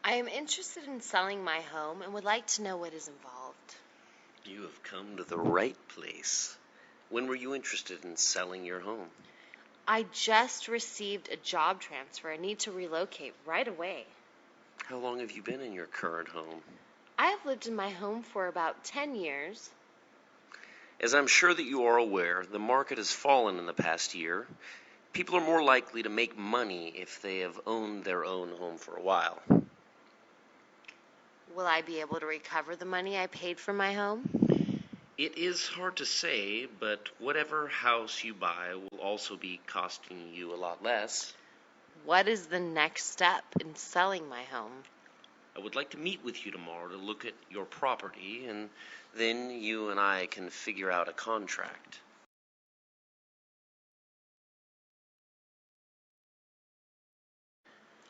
I am interested in selling my home and would like to know what is involved. You have come to the right place. When were you interested in selling your home? I just received a job transfer and need to relocate right away. How long have you been in your current home? I have lived in my home for about 10 years. As I'm sure that you are aware, the market has fallen in the past year. People are more likely to make money if they have owned their own home for a while. Will I be able to recover the money I paid for my home? It is hard to say, but whatever house you buy will also be costing you a lot less. What is the next step in selling my home? I would like to meet with you tomorrow to look at your property, and then you and I can figure out a contract.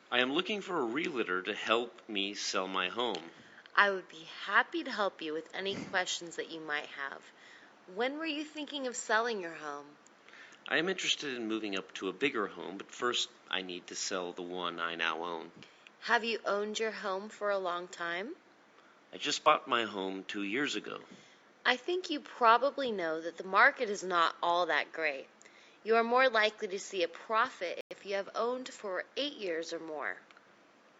I am looking for a realtor to help me sell my home. I would be happy to help you with any questions that you might have. When were you thinking of selling your home? I am interested in moving up to a bigger home, but first I need to sell the one I now own. Have you owned your home for a long time? I just bought my home 2 years ago. I think you probably know that the market is not all that great. You are more likely to see a profit if you have owned for 8 years or more.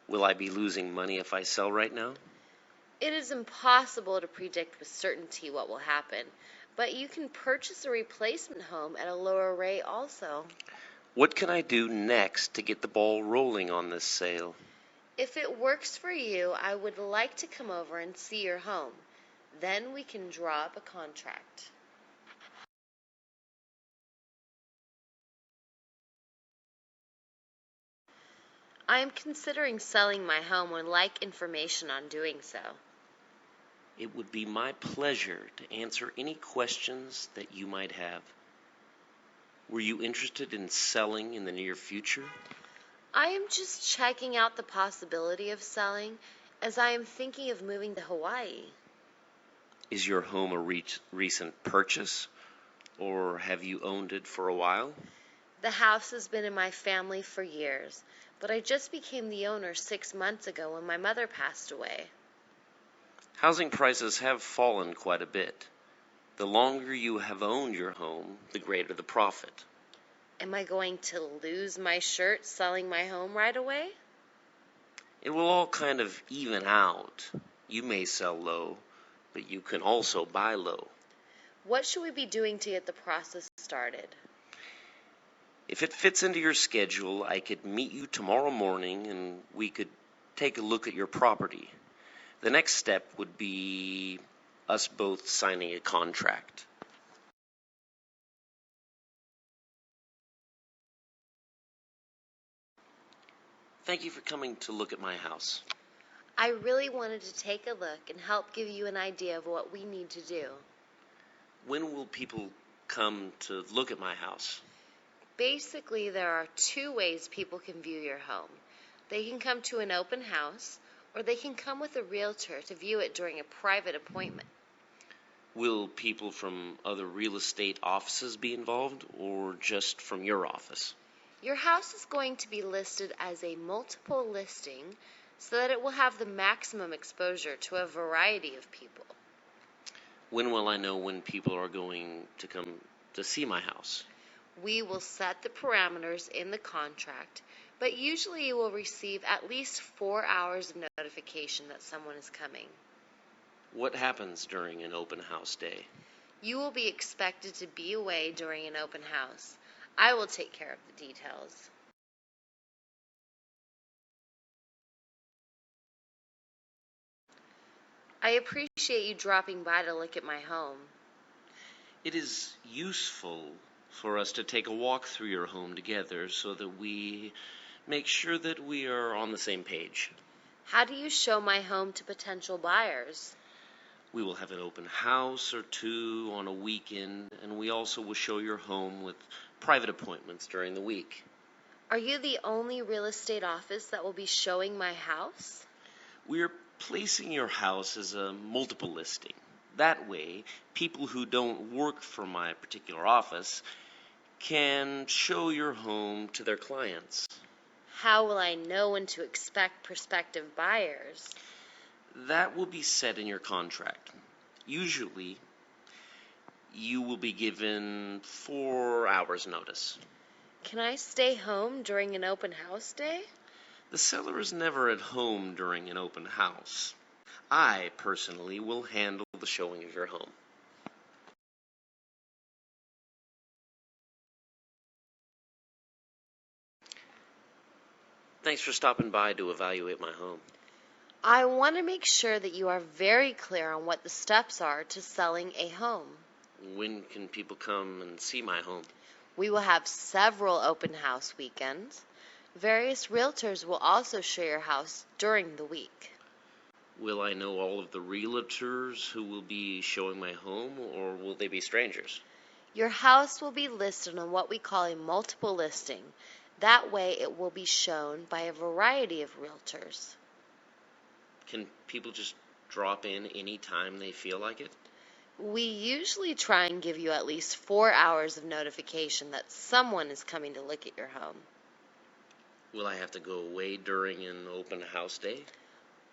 Will I be losing money if I sell right now? It is impossible to predict with certainty what will happen, but you can purchase a replacement home at a lower rate also. What can I do next to get the ball rolling on this sale? If it works for you, I would like to come over and see your home. Then we can draw up a contract. I am considering selling my home and would like information on doing so. It would be my pleasure to answer any questions that you might have. Were you interested in selling in the near future? I am just checking out the possibility of selling as I am thinking of moving to Hawaii. Is your home a recent purchase, or have you owned it for a while? The house has been in my family for years, but I just became the owner 6 months ago when my mother passed away. Housing prices have fallen quite a bit. The longer you have owned your home, the greater the profit. Am I going to lose my shirt selling my home right away? It will all kind of even out. You may sell low, but you can also buy low. What should we be doing to get the process started? If it fits into your schedule, I could meet you tomorrow morning and we could take a look at your property. The next step would be us both signing a contract. Thank you for coming to look at my house. I really wanted to take a look and help give you an idea of what we need to do. When will people come to look at my house? Basically, there are 2 ways people can view your home. They can come to an open house, or they can come with a realtor to view it during a private appointment. Will people from other real estate offices be involved, or just from your office? Your house is going to be listed as a multiple listing so that it will have the maximum exposure to a variety of people. When will I know when people are going to come to see my house? We will set the parameters in the contract, but usually you will receive at least 4 hours of notification that someone is coming. What happens during an open house day? You will be expected to be away during an open house. I will take care of the details. I appreciate you dropping by to look at my home. It is useful for us to take a walk through your home together so that we make sure that we are on the same page. How do you show my home to potential buyers? We will have an open house or 2 on a weekend, and we also will show your home with private appointments during the week. Are you the only real estate office that will be showing my house? We are placing your house as a multiple listing. That way, people who don't work for my particular office can show your home to their clients. How will I know when to expect prospective buyers? That will be set in your contract. Usually, you will be given 4 hours notice. Can I stay home during an open house day? The seller is never at home during an open house. I, personally, will handle the showing of your home. Thanks for stopping by to evaluate my home. I want to make sure that you are very clear on what the steps are to selling a home. When can people come and see my home? We will have several open house weekends. Various realtors will also show your house during the week. Will I know all of the realtors who will be showing my home, or will they be strangers? Your house will be listed on what we call a multiple listing. That way it will be shown by a variety of realtors. Can people just drop in any time they feel like it? We usually try and give you at least 4 hours of notification that someone is coming to look at your home. Will I have to go away during an open house day?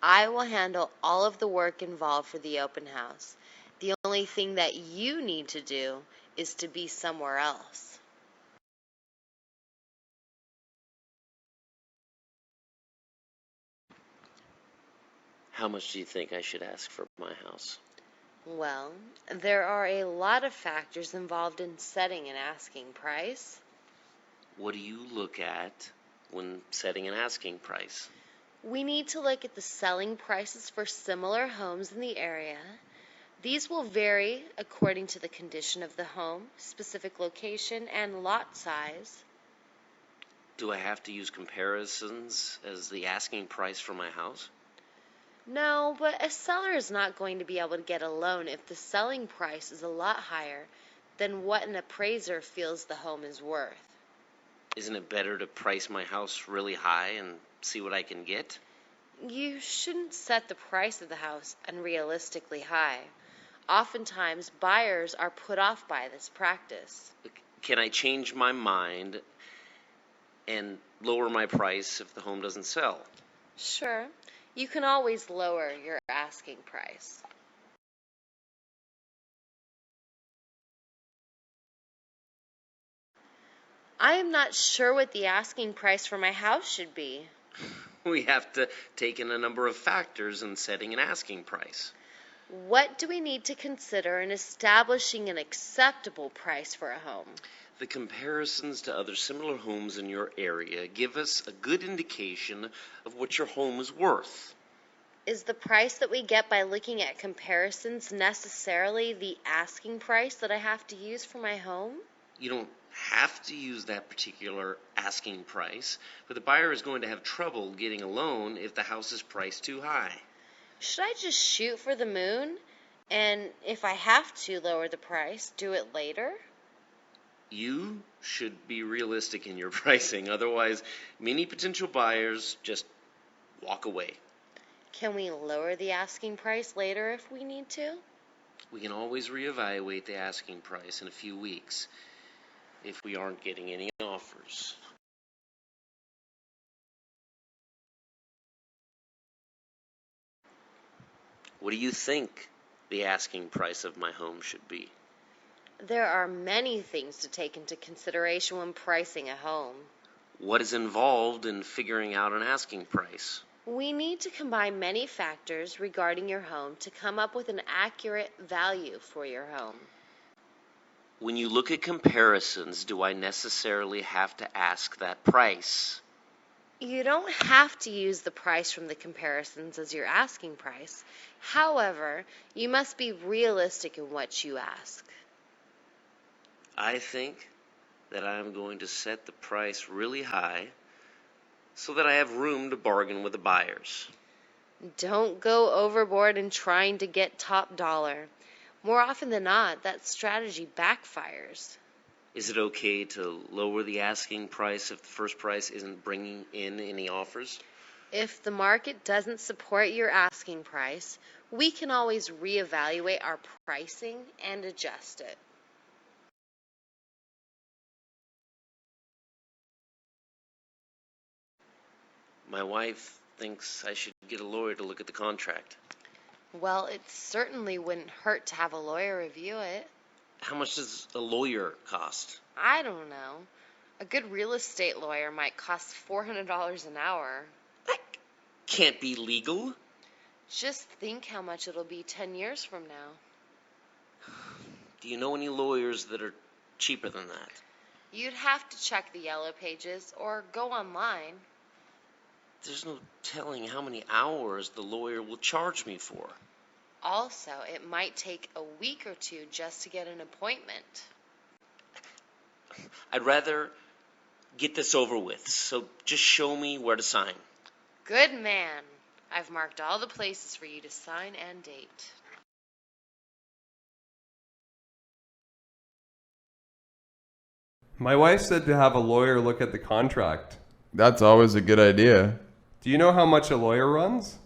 I will handle all of the work involved for the open house. The only thing that you need to do is to be somewhere else. How much do you think I should ask for my house? Well, there are a lot of factors involved in setting an asking price. What do you look at when setting an asking price? We need to look at the selling prices for similar homes in the area. These will vary according to the condition of the home, specific location, and lot size. Do I have to use comparisons as the asking price for my house? No, but a seller is not going to be able to get a loan if the selling price is a lot higher than what an appraiser feels the home is worth. Isn't it better to price my house really high and see what I can get? You shouldn't set the price of the house unrealistically high. Oftentimes, buyers are put off by this practice. Can I change my mind and lower my price if the home doesn't sell? Sure, you can always lower your asking price. I am not sure what the asking price for my house should be. We have to take in a number of factors in setting an asking price. What do we need to consider in establishing an acceptable price for a home? The comparisons to other similar homes in your area give us a good indication of what your home is worth. Is the price that we get by looking at comparisons necessarily the asking price that I have to use for my home? You don't have to use that particular asking price, but the buyer is going to have trouble getting a loan if the house is priced too high. Should I just shoot for the moon? And if I have to lower the price, do it later? You should be realistic in your pricing, otherwise many potential buyers just walk away. Can we lower the asking price later if we need to? We can always reevaluate the asking price in a few weeks if we aren't getting any offers. What do you think the asking price of my home should be? There are many things to take into consideration when pricing a home. What is involved in figuring out an asking price? We need to combine many factors regarding your home to come up with an accurate value for your home. When you look at comparisons, do I necessarily have to ask that price? You don't have to use the price from the comparisons as your asking price. However, you must be realistic in what you ask. I think that I'm going to set the price really high so that I have room to bargain with the buyers. Don't go overboard in trying to get top dollar. More often than not, that strategy backfires. Is it okay to lower the asking price if the first price isn't bringing in any offers? If the market doesn't support your asking price, we can always reevaluate our pricing and adjust it. My wife thinks I should get a lawyer to look at the contract. Well, it certainly wouldn't hurt to have a lawyer review it. How much does a lawyer cost? I don't know. A good real estate lawyer might cost $400 an hour. That can't be legal. Just think how much it'll be 10 years from now. Do you know any lawyers that are cheaper than that? You'd have to check the yellow pages or go online. There's no telling how many hours the lawyer will charge me for. Also, it might take a week or two just to get an appointment. I'd rather get this over with, so just show me where to sign. Good man. I've marked all the places for you to sign and date. My wife said to have a lawyer look at the contract. That's always a good idea. Do you know how much a lawyer runs?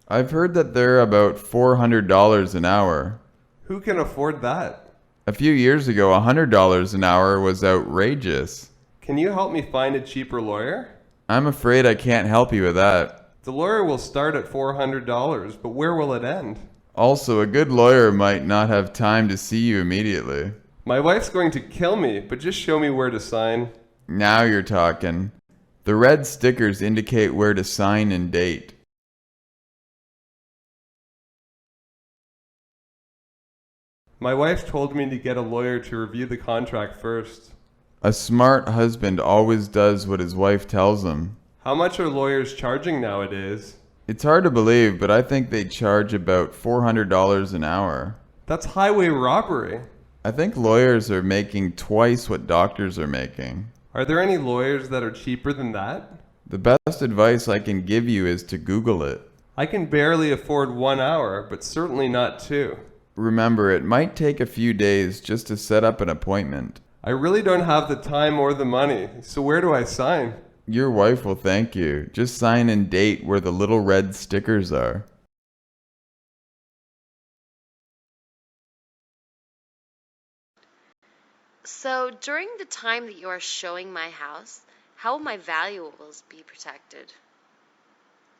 I've heard that they're about $400 an hour. Who can afford that? A few years ago, $100 an hour was outrageous. Can you help me find a cheaper lawyer? I'm afraid I can't help you with that. The lawyer will start at $400, but where will it end? Also, a good lawyer might not have time to see you immediately. My wife's going to kill me, but just show me where to sign. Now you're talking. The red stickers indicate where to sign and date. My wife told me to get a lawyer to review the contract first. A smart husband always does what his wife tells him. How much are lawyers charging nowadays? It's hard to believe, but I think they charge about $400 an hour. That's highway robbery. I think lawyers are making twice what doctors are making. Are there any lawyers that are cheaper than that? The best advice I can give you is to Google it. I can barely afford 1 hour, but certainly not 2. Remember, it might take a few days just to set up an appointment. I really don't have the time or the money, so where do I sign? Your wife will thank you. Just sign and date where the little red stickers are. So, during the time that you are showing my house, how will my valuables be protected?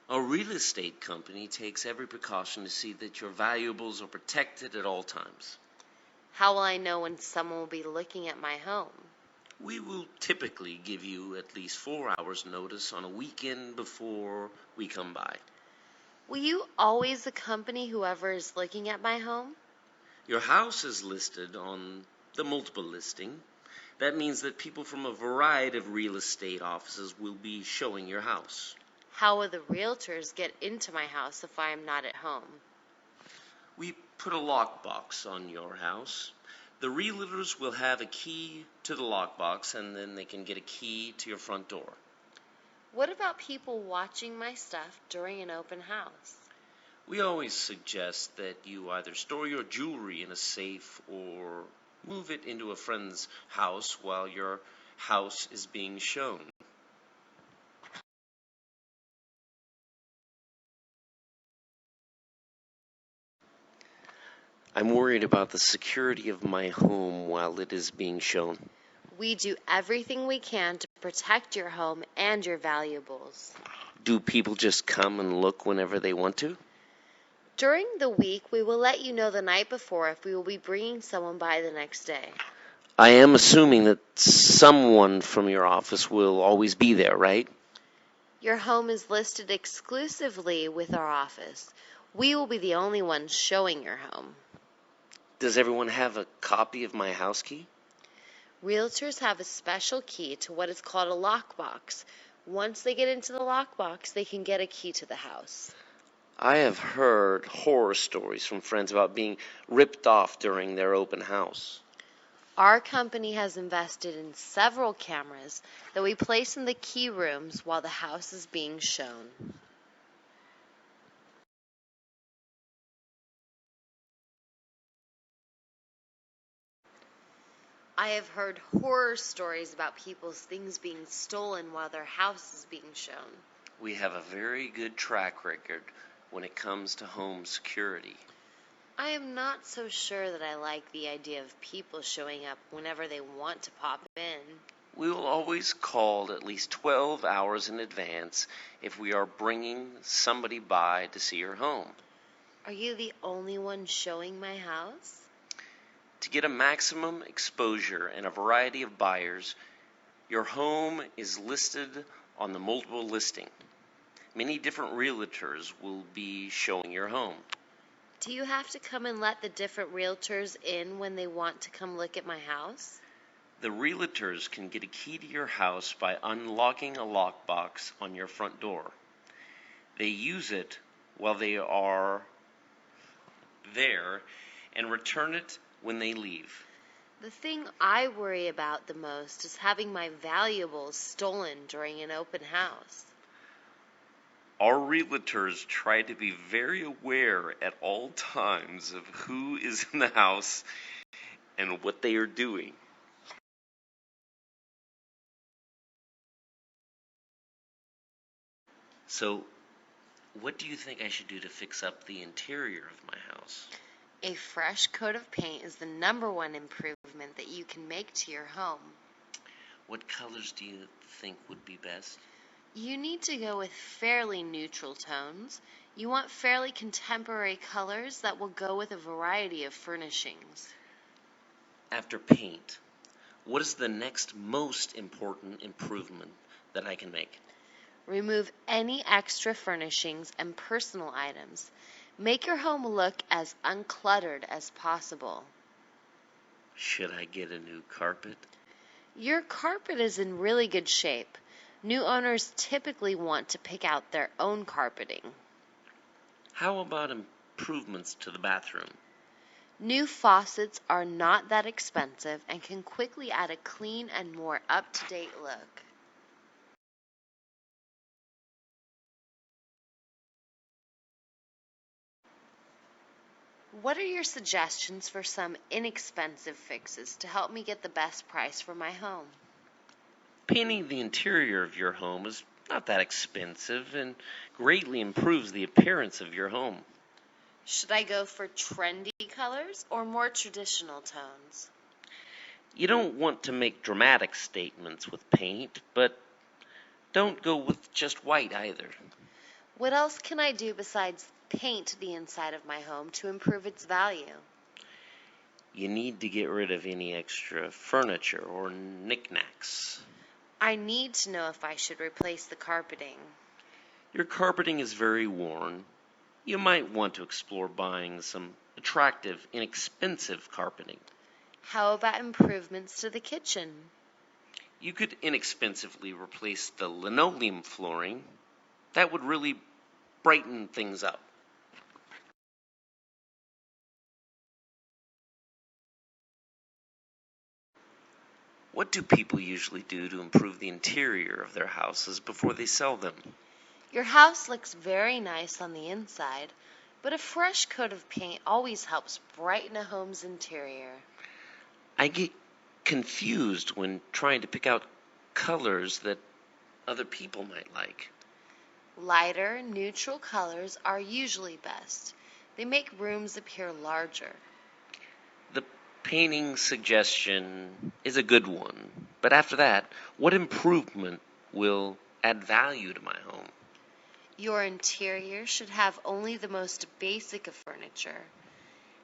A real estate company takes every precaution to see that your valuables are protected at all times. How will I know when someone will be looking at my home? We will typically give you at least 4 hours notice on a weekend before we come by. Will you always accompany whoever is looking at my home? Your house is listed on the multiple listing. That means that people from a variety of real estate offices will be showing your house. How will the realtors get into my house if I am not at home? We put a lockbox on your house. The realtors will have a key to the lockbox, and then they can get a key to your front door. What about people watching my stuff during an open house? We always suggest that you either store your jewelry in a safe or move it into a friend's house while your house is being shown. I'm worried about the security of my home while it is being shown. We do everything we can to protect your home and your valuables. Do people just come and look whenever they want to? During the week, we will let you know the night before if we will be bringing someone by the next day. I am assuming that someone from your office will always be there, right? Your home is listed exclusively with our office. We will be the only ones showing your home. Does everyone have a copy of my house key? Realtors have a special key to what is called a lockbox. Once they get into the lockbox, they can get a key to the house. I have heard horror stories from friends about being ripped off during their open house. Our company has invested in several cameras that we place in the key rooms while the house is being shown. I have heard horror stories about people's things being stolen while their house is being shown. We have a very good track record when it comes to home security. I am not so sure that I like the idea of people showing up whenever they want to pop in. We will always call at least 12 hours in advance if we are bringing somebody by to see your home. Are you the only one showing my house? To get a maximum exposure and a variety of buyers, your home is listed on the multiple listing. Many different realtors will be showing your home. Do you have to come and let the different realtors in when they want to come look at my house? The realtors can get a key to your house by unlocking a lockbox on your front door. They use it while they are there and return it when they leave. The thing I worry about the most is having my valuables stolen during an open house. Our realtors try to be very aware at all times of who is in the house and what they are doing. So, what do you think I should do to fix up the interior of my house? A fresh coat of paint is the #1 improvement that you can make to your home. What colors do you think would be best? You need to go with fairly neutral tones. You want fairly contemporary colors that will go with a variety of furnishings. After paint, what is the next most important improvement that I can make? Remove any extra furnishings and personal items. Make your home look as uncluttered as possible. Should I get a new carpet? Your carpet is in really good shape. New owners typically want to pick out their own carpeting. How about improvements to the bathroom? New faucets are not that expensive and can quickly add a clean and more up-to-date look. What are your suggestions for some inexpensive fixes to help me get the best price for my home? Painting the interior of your home is not that expensive and greatly improves the appearance of your home. Should I go for trendy colors or more traditional tones? You don't want to make dramatic statements with paint, but don't go with just white either. What else can I do besides paint the inside of my home to improve its value? You need to get rid of any extra furniture or knickknacks. I need to know if I should replace the carpeting. Your carpeting is very worn. You might want to explore buying some attractive, inexpensive carpeting. How about improvements to the kitchen? You could inexpensively replace the linoleum flooring. That would really brighten things up. What do people usually do to improve the interior of their houses before they sell them? Your house looks very nice on the inside, but a fresh coat of paint always helps brighten a home's interior. I get confused when trying to pick out colors that other people might like. Lighter, neutral colors are usually best. They make rooms appear larger. The painting suggestion is a good one, but after that, what improvement will add value to my home? Your interior should have only the most basic of furniture.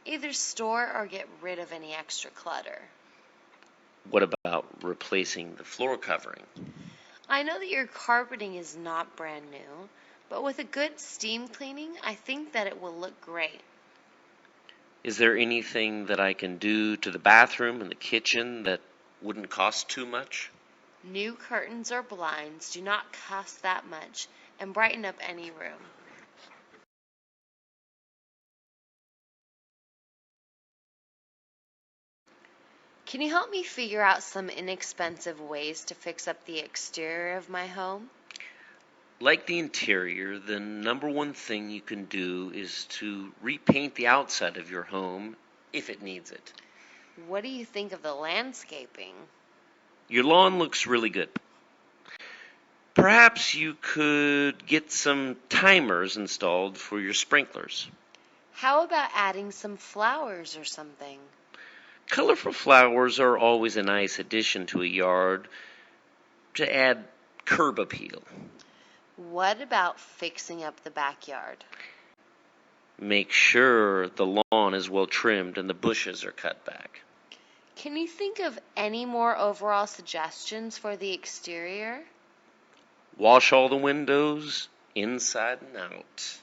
Either store or get rid of any extra clutter. What about replacing the floor covering? I know that your carpeting is not brand new, but with a good steam cleaning, I think that it will look great. Is there anything that I can do to the bathroom and the kitchen that wouldn't cost too much? New curtains or blinds do not cost that much and brighten up any room. Can you help me figure out some inexpensive ways to fix up the exterior of my home? Like the interior, the #1 thing you can do is to repaint the outside of your home if it needs it. What do you think of the landscaping? Your lawn looks really good. Perhaps you could get some timers installed for your sprinklers. How about adding some flowers or something? Colorful flowers are always a nice addition to a yard, to add curb appeal. What about fixing up the backyard? Make sure the lawn is well trimmed and the bushes are cut back. Can you think of any more overall suggestions for the exterior? Wash all the windows inside and out.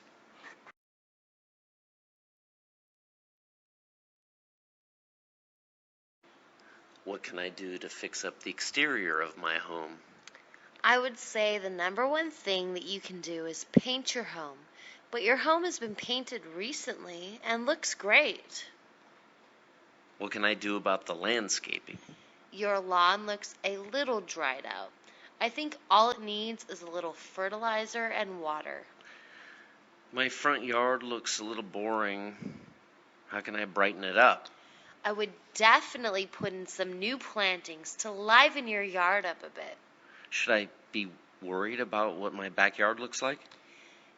What can I do to fix up the exterior of my home? I would say the number one thing that you can do is paint your home. But your home has been painted recently and looks great. What can I do about the landscaping? Your lawn looks a little dried out. I think all it needs is a little fertilizer and water. My front yard looks a little boring. How can I brighten it up? I would definitely put in some new plantings to liven your yard up a bit. Should I be worried about what my backyard looks like?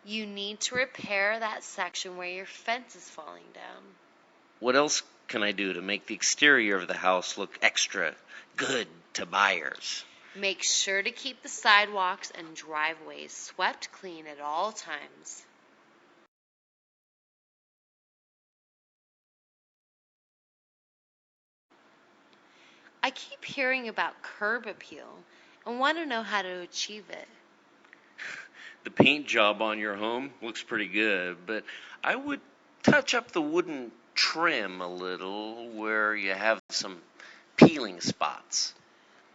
You need to repair that section where your fence is falling down. What else can I do to make the exterior of the house look extra good to buyers? Make sure to keep the sidewalks and driveways swept clean at all times. I keep hearing about curb appeal and want to know how to achieve it. The paint job on your home looks pretty good, but I would touch up the wooden trim a little where you have some peeling spots.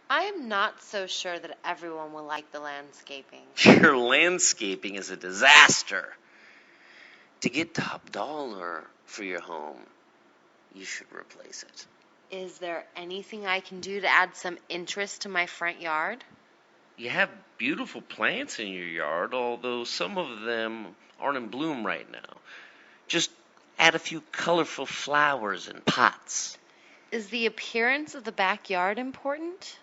I am not so sure that everyone will like the landscaping. Your landscaping is a disaster. To get top dollar for your home, you should replace it. Is there anything I can do to add some interest to my front yard? You have beautiful plants in your yard, although some of them aren't in bloom right now. Just add a few colorful flowers in pots. Is the appearance of the backyard important?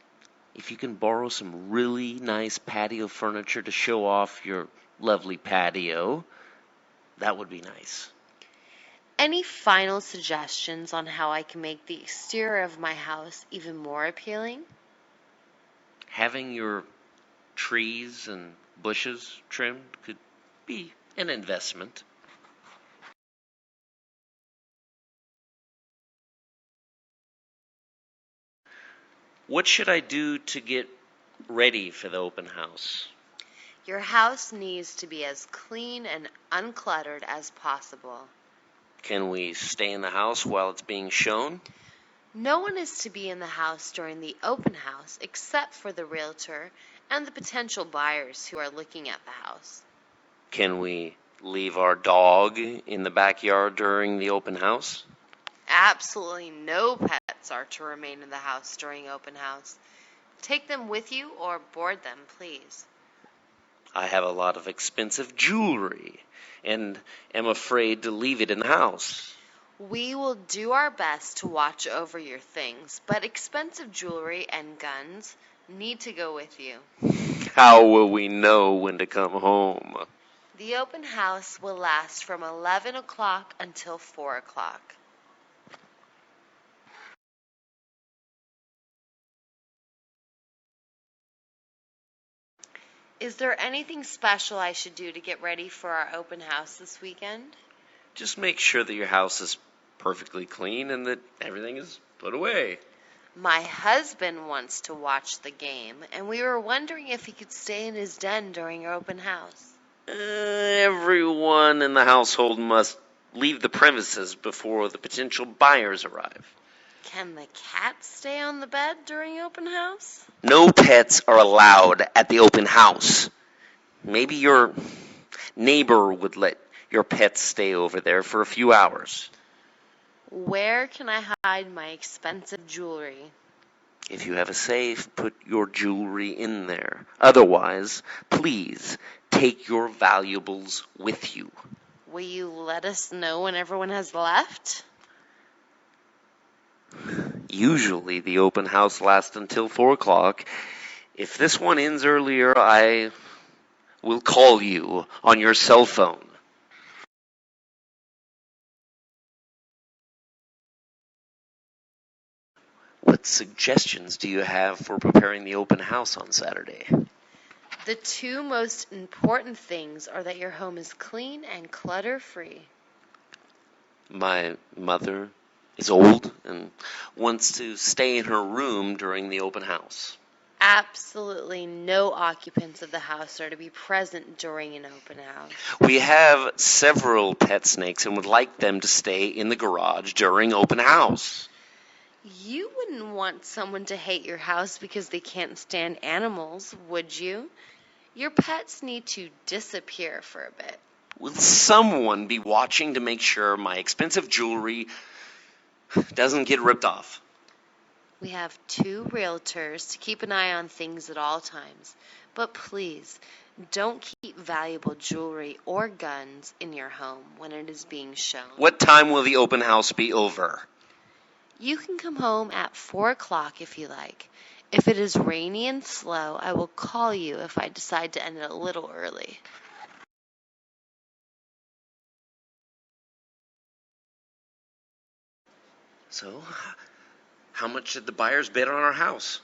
If you can borrow some really nice patio furniture to show off your lovely patio, that would be nice. Any final suggestions on how I can make the exterior of my house even more appealing? Having your trees and bushes trimmed could be an investment. What should I do to get ready for the open house? Your house needs to be as clean and uncluttered as possible. Can we stay in the house while it's being shown? No one is to be in the house during the open house except for the realtor and the potential buyers who are looking at the house. Can we leave our dog in the backyard during the open house? Absolutely no pets are to remain in the house during open house. Take them with you or board them, please. I have a lot of expensive jewelry and am afraid to leave it in the house. We will do our best to watch over your things, but expensive jewelry and guns need to go with you. How will we know when to come home? The open house will last from 11 o'clock until 4 o'clock. Is there anything special I should do to get ready for our open house this weekend? Just make sure that your house is perfectly clean and that everything is put away. My husband wants to watch the game, and we were wondering if he could stay in his den during our open house. Everyone in the household must leave the premises before the potential buyers arrive. Can the cat stay on the bed during open house? No pets are allowed at the open house. Maybe your neighbor would let your pets stay over there for a few hours. Where can I hide my expensive jewelry? If you have a safe, put your jewelry in there. Otherwise, please take your valuables with you. Will you let us know when everyone has left? Usually the open house lasts until 4 o'clock. If this one ends earlier, I will call you on your cell phone. What What suggestions do you have for preparing the open house on Saturday? The two most important things are that your home is clean and clutter-free. My mother is old and wants to stay in her room during the open house. Absolutely no occupants of the house are to be present during an open house. We have several pet snakes and would like them to stay in the garage during open house. You wouldn't want someone to hate your house because they can't stand animals, would you? Your pets need to disappear for a bit. Will someone be watching to make sure my expensive jewelry doesn't get ripped off? We have 2 realtors to keep an eye on things at all times. But please, don't keep valuable jewelry or guns in your home when it is being shown. What time will the open house be over? You can come home at 4 o'clock if you like. If it is rainy and slow, I will call you if I decide to end it a little early. So, how much did the buyers bid on our house?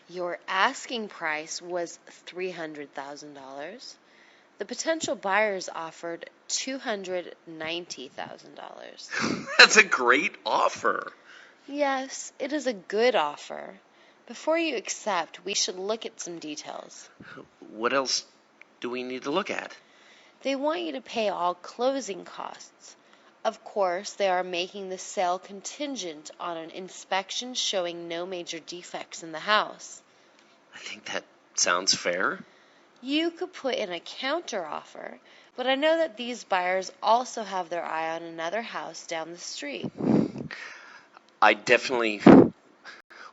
Your asking price was $300,000. The potential buyers offered $290,000. That's a great offer. Yes, it is a good offer. Before you accept, we should look at some details. What else do we need to look at? They want you to pay all closing costs. Of course, they are making the sale contingent on an inspection showing no major defects in the house. I think that sounds fair. You could put in a counter offer, but I know that these buyers also have their eye on another house down the street. I definitely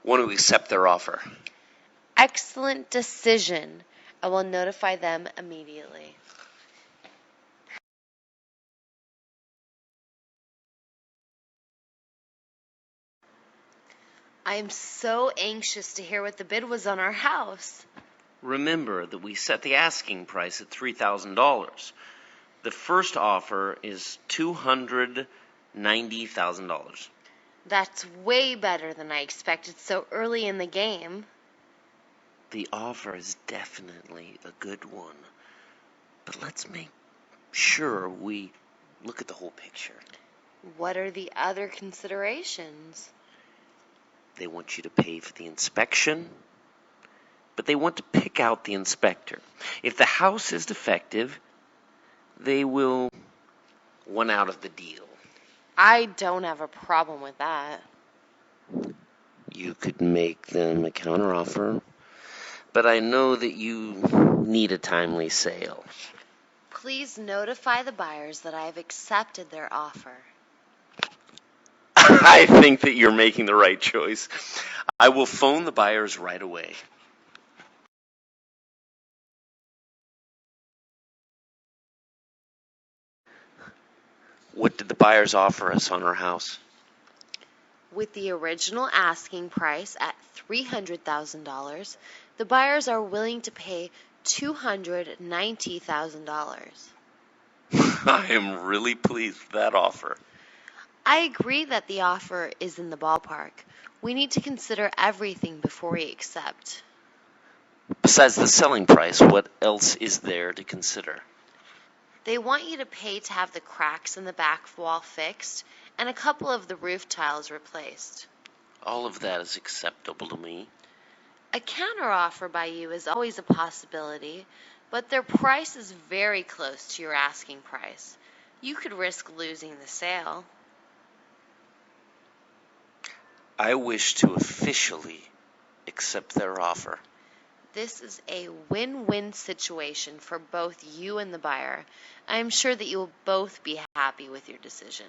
want to accept their offer. Excellent decision. I will notify them immediately. I am so anxious to hear what the bid was on our house. Remember that we set the asking price at $3,000. The first offer is $290,000. That's way better than I expected so early in the game. The offer is definitely a good one. But let's make sure we look at the whole picture. What are the other considerations? They want you to pay for the inspection, but they want to pick out the inspector. If the house is defective, they will want out of the deal. I don't have a problem with that. You could make them a counteroffer, but I know that you need a timely sale. Please notify the buyers that I have accepted their offer. I think that you're making the right choice. I will phone the buyers right away. What did the buyers offer us on our house? With the original asking price at $300,000, the buyers are willing to pay $290,000. I am really pleased with that offer. I agree that the offer is in the ballpark. We need to consider everything before we accept. Besides the selling price, what else is there to consider? They want you to pay to have the cracks in the back wall fixed and a couple of the roof tiles replaced. All of that is acceptable to me. A counteroffer by you is always a possibility, but their price is very close to your asking price. You could risk losing the sale. I wish to officially accept their offer. This is a win-win situation for both you and the buyer. I am sure that you will both be happy with your decision.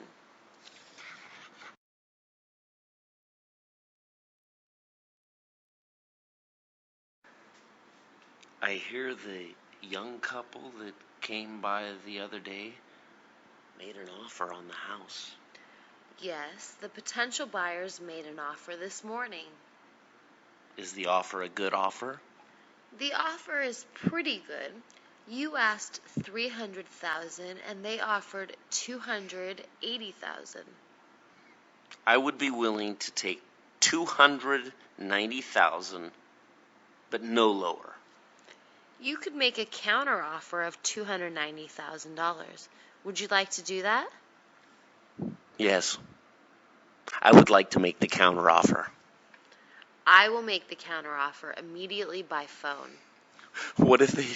I hear the young couple that came by the other day made an offer on the house. Yes, the potential buyers made an offer this morning. Is the offer a good offer? The offer is pretty good. You asked $300,000 and they offered $280,000. I would be willing to take $290,000, but no lower. You could make a counteroffer of $290,000. Would you like to do that? Yes, I would like to make the counteroffer. I will make the counteroffer immediately by phone. What if they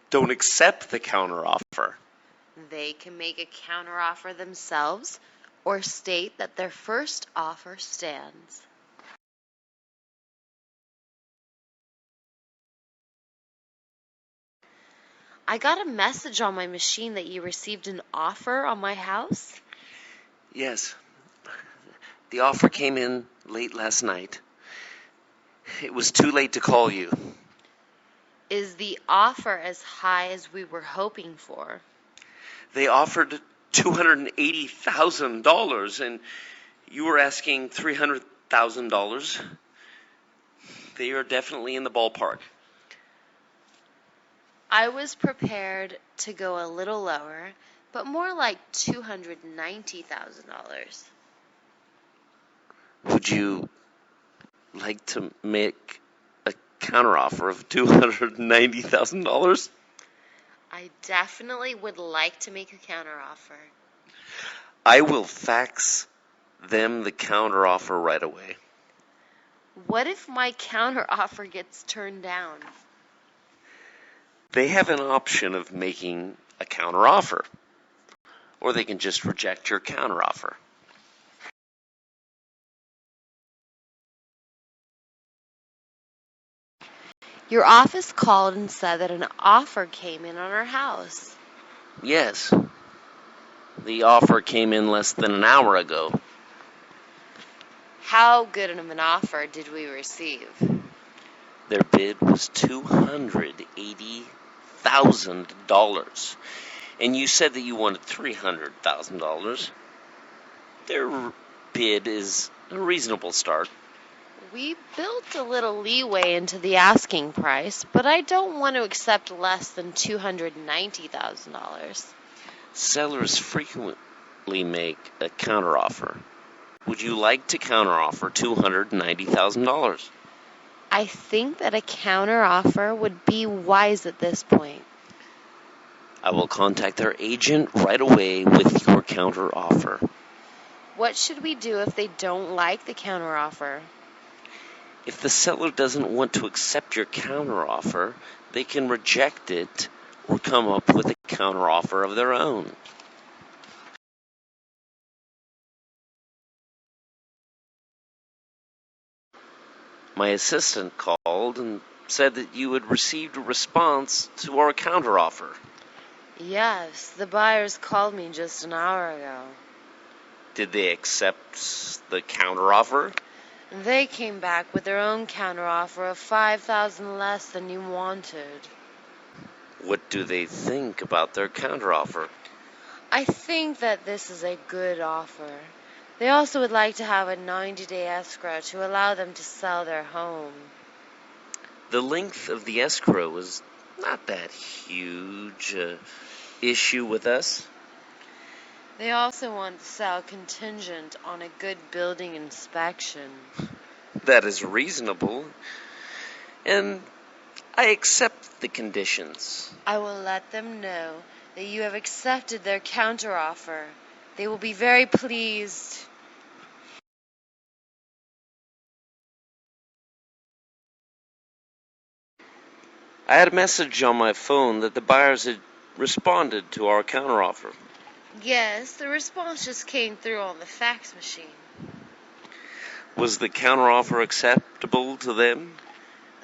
don't accept the counteroffer? They can make a counteroffer themselves or state that their first offer stands. I got a message on my machine that you received an offer on my house. Yes. The offer came in late last night. It was too late to call you. Is the offer as high as we were hoping for? They offered $280,000, and you were asking $300,000. They are definitely in the ballpark. I was prepared to go a little lower, but more like $290,000. Would you like to make a counteroffer of $290,000? I definitely would like to make a counteroffer. I will fax them the counteroffer right away. What if my counteroffer gets turned down? They have an option of making a counteroffer, or they can just reject your counteroffer. Your office called and said that an offer came in on our house. Yes. The offer came in less than an hour ago. How good of an offer did we receive? Their bid was $280,000. And you said that you wanted $300,000. Their bid is a reasonable start. We built a little leeway into the asking price, but I don't want to accept less than $290,000. Sellers frequently make a counteroffer. Would you like to counteroffer $290,000? I think that a counteroffer would be wise at this point. I will contact their agent right away with your counteroffer. What should we do if they don't like the counteroffer? If the seller doesn't want to accept your counteroffer, they can reject it or come up with a counteroffer of their own. My assistant called and said that you had received a response to our counteroffer. Yes, the buyers called me just an hour ago. Did they accept the counteroffer? They came back with their own counteroffer of $5,000 less than you wanted. What do they think about their counteroffer? I think that this is a good offer. They also would like to have a 90-day escrow to allow them to sell their home. The length of the escrow is not that huge issue with us. They also want to sell contingent on a good building inspection. That is reasonable, and I accept the conditions. I will let them know that you have accepted their counteroffer. They will be very pleased. I had a message on my phone that the buyers had responded to our counteroffer. Yes, the response just came through on the fax machine. Was the counteroffer acceptable to them?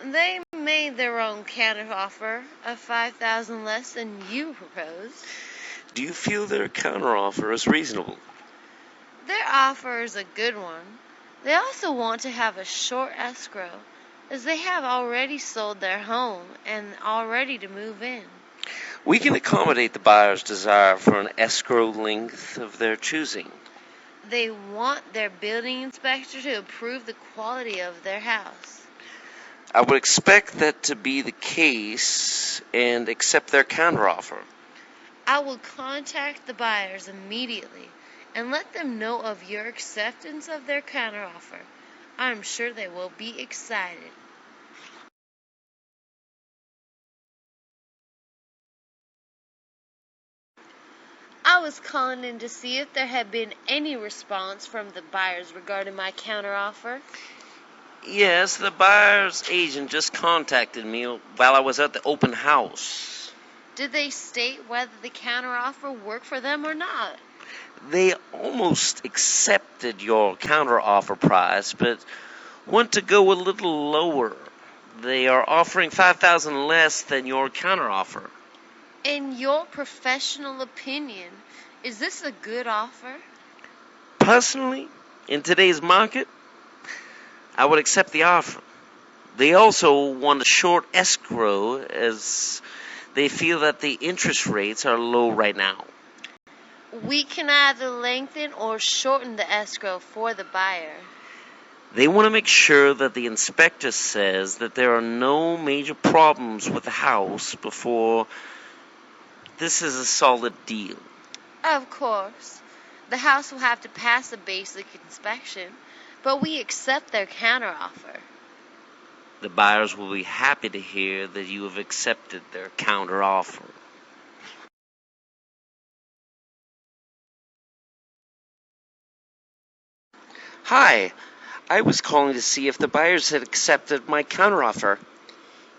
They made their own counteroffer of $5,000 less than you proposed. Do you feel their counteroffer is reasonable? Their offer is a good one. They also want to have a short escrow, as they have already sold their home and are ready to move in. We can accommodate the buyer's desire for an escrow length of their choosing. They want their building inspector to approve the quality of their house. I would expect that to be the case and accept their counteroffer. I will contact the buyers immediately and let them know of your acceptance of their counteroffer. I'm sure they will be excited. I was calling in to see if there had been any response from the buyers regarding my counteroffer. Yes, the buyer's agent just contacted me while I was at the open house. Did they state whether the counteroffer worked for them or not? They almost accepted your counteroffer price, but want to go a little lower. They are offering $5,000 less than your counteroffer. In your professional opinion, is this a good offer? Personally, in today's market, I would accept the offer. They also want a short escrow as they feel that the interest rates are low right now. We can either lengthen or shorten the escrow for the buyer. They want to make sure that the inspector says that there are no major problems with the house before this is a solid deal. Of course, the house will have to pass a basic inspection, but we accept their counteroffer. The buyers will be happy to hear that you have accepted their counteroffer. Hi, I was calling to see if the buyers had accepted my counteroffer.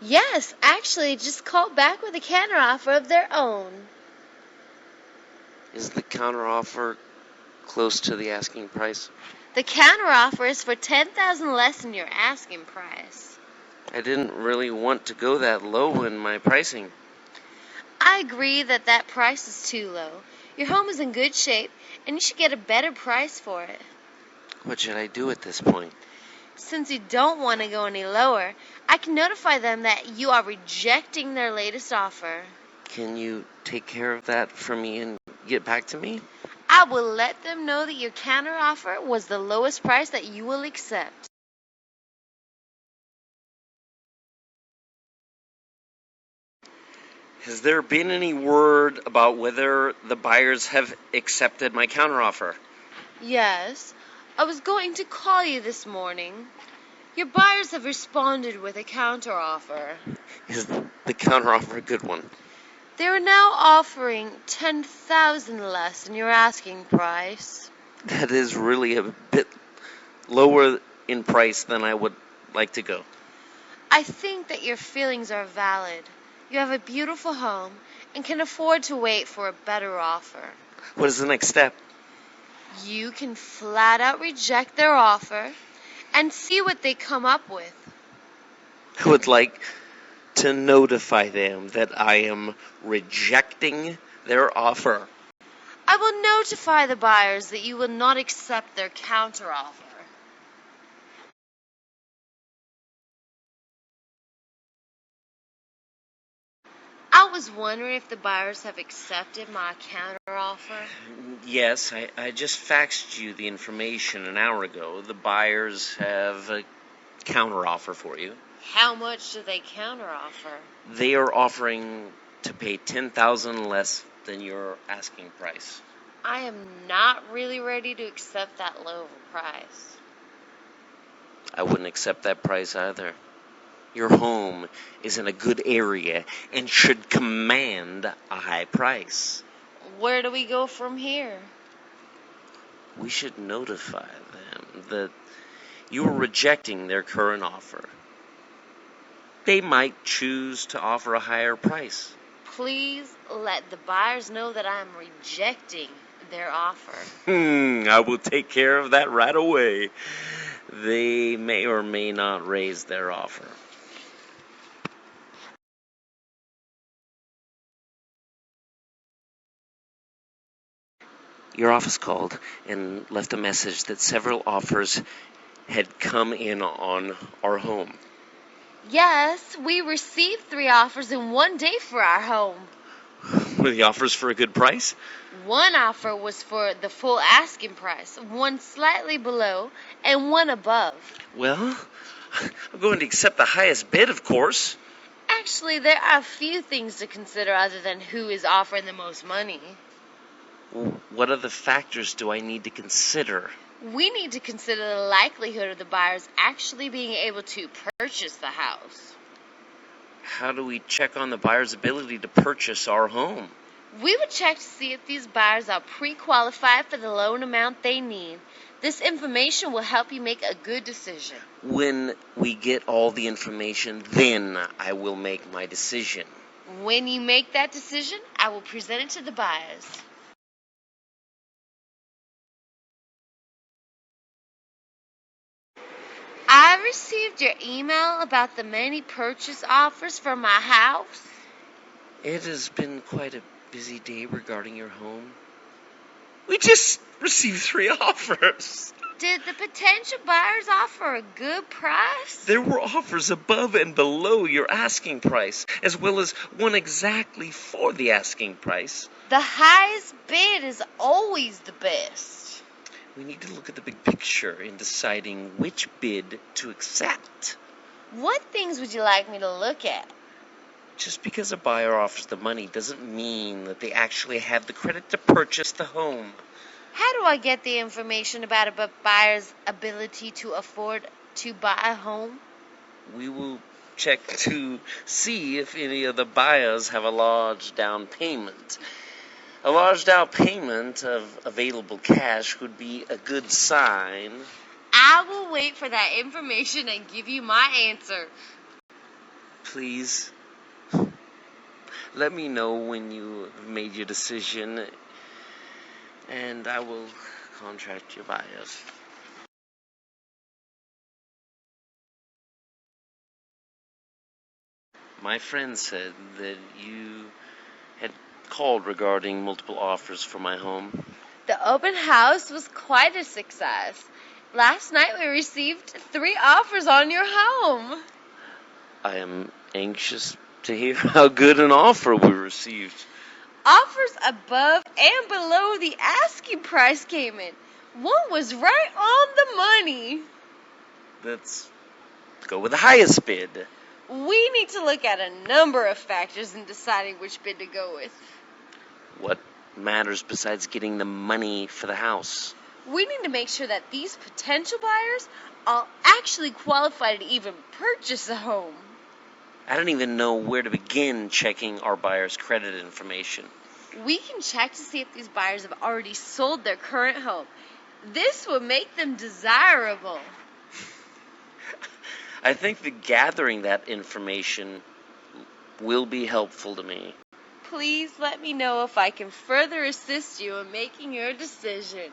Yes, actually, just called back with a counteroffer of their own. Is the counteroffer close to the asking price? The counteroffer is for $10,000 less than your asking price. I didn't really want to go that low in my pricing. I agree that that price is too low. Your home is in good shape, and you should get a better price for it. What should I do at this point? Since you don't want to go any lower, I can notify them that you are rejecting their latest offer. Can you take care of that for me and get back to me? I will let them know that your counteroffer was the lowest price that you will accept. Has there been any word about whether the buyers have accepted my counteroffer? Yes, I was going to call you this morning. Your buyers have responded with a counteroffer. Is the counteroffer a good one? They are now offering $10,000 less than your asking price. That is really a bit lower in price than I would like to go. I think that your feelings are valid. You have a beautiful home and can afford to wait for a better offer. What is the next step? You can flat out reject their offer and see what they come up with. I would like to notify them that I am rejecting their offer. I will notify the buyers that you will not accept their counteroffer. I was wondering if the buyers have accepted my counteroffer. Yes, I just faxed you the information an hour ago. The buyers have a counteroffer for you. How much do they counteroffer? They are offering to pay $10,000 less than your asking price. I am not really ready to accept that low of a price. I wouldn't accept that price either. Your home is in a good area and should command a high price. Where do we go from here? We should notify them that you are rejecting their current offer. They might choose to offer a higher price. Please let the buyers know that I am rejecting their offer. I will take care of that right away. They may or may not raise their offer. Your office called and left a message that several offers had come in on our home. Yes, we received 3 offers in one day for our home. Were the offers for a good price? One offer was for the full asking price, one slightly below, and one above. Well, I'm going to accept the highest bid, of course. Actually, there are a few things to consider other than who is offering the most money. What other factors do I need to consider? We need to consider the likelihood of the buyers actually being able to purchase the house. How do we check on the buyer's ability to purchase our home? We would check to see if these buyers are pre-qualified for the loan amount they need. This information will help you make a good decision. When we get all the information, then I will make my decision. When you make that decision, I will present it to the buyers. I received your email about the many purchase offers for my house. It has been quite a busy day regarding your home. We just received 3 offers. Did the potential buyers offer a good price? There were offers above and below your asking price, as well as one exactly for the asking price. The highest bid is always the best. We need to look at the big picture in deciding which bid to accept. What things would you like me to look at? Just because a buyer offers the money doesn't mean that they actually have the credit to purchase the home. How do I get the information about a buyer's ability to afford to buy a home? We will check to see if any of the buyers have a large down payment. A large down payment of available cash would be a good sign. I will wait for that information and give you my answer. Please, let me know when you have made your decision, and I will contact your buyers. My friend said that you had called regarding multiple offers for my home. The open house was quite a success. Last night we received 3 offers on your home. I am anxious to hear how good an offer we received. Offers above and below the asking price came in. One was right on the money. Let's go with the highest bid. We need to look at a number of factors in deciding which bid to go with. What matters besides getting the money for the house? We need to make sure that these potential buyers are actually qualified to even purchase a home. I don't even know where to begin checking our buyers' credit information. We can check to see if these buyers have already sold their current home. This will make them desirable. I think that gathering that information will be helpful to me. Please let me know if I can further assist you in making your decision.